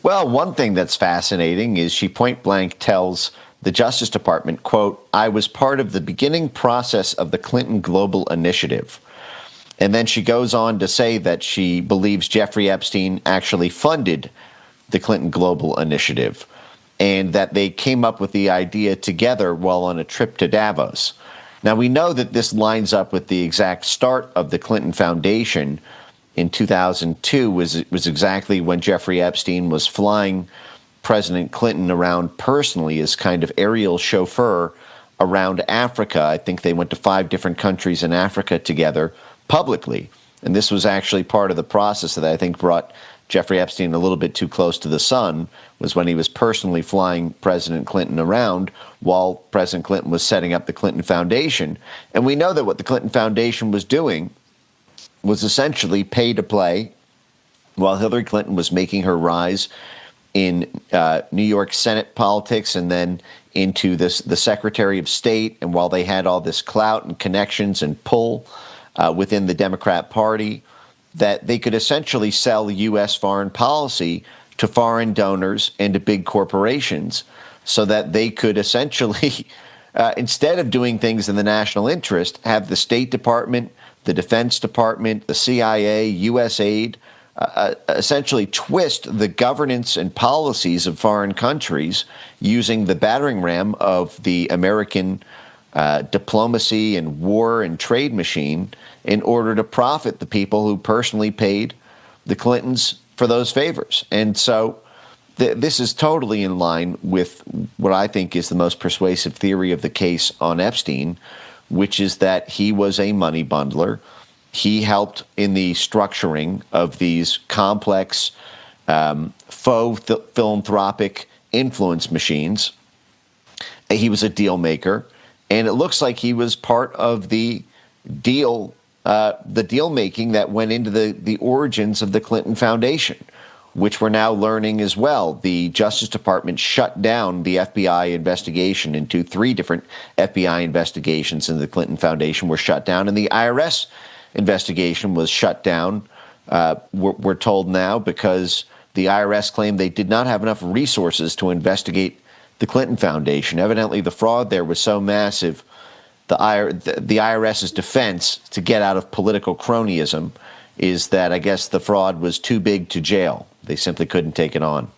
Well, one thing that's fascinating is she point blank tells the Justice Department, quote, "I was part of the beginning process of the Clinton Global Initiative." And then she goes on to say that she believes Jeffrey Epstein actually funded the Clinton Global Initiative and that they came up with the idea together while on a trip to Davos. Now, we know that this lines up with the exact start of the Clinton Foundation in 2002, was exactly when Jeffrey Epstein was flying President Clinton around personally as kind of aerial chauffeur around Africa. I think they went to 5 different countries in Africa together publicly. And this was actually part of the process that I think brought Jeffrey Epstein a little bit too close to the sun, was when he was personally flying President Clinton around while President Clinton was setting up the Clinton Foundation. And we know that what the Clinton Foundation was doing was essentially pay to play while Hillary Clinton was making her rise in New York Senate politics and then into the Secretary of State, and while they had all this clout and connections and pull within the Democrat Party, that they could essentially sell U.S. foreign policy to foreign donors and to big corporations so that they could essentially, instead of doing things in the national interest, have the State Department, the Defense Department, the CIA, USAID, essentially twist the governance and policies of foreign countries using the battering ram of the American diplomacy and war and trade machine in order to profit the people who personally paid the Clintons for those favors. And so this is totally in line with what I think is the most persuasive theory of the case on Epstein, which is that he was a money bundler. He helped in the structuring of these complex faux philanthropic influence machines. He was a deal maker, and it looks like he was part of the deal making that went into the origins of the Clinton Foundation, which we're now learning as well. The Justice Department shut down the FBI investigation into 3 different FBI investigations into the Clinton Foundation were shut down, and the IRS investigation was shut down, we're told now, because the IRS claimed they did not have enough resources to investigate the Clinton Foundation. Evidently, the fraud there was so massive, the IRS's defense to get out of political cronyism is that I guess the fraud was too big to jail. They simply couldn't take it on.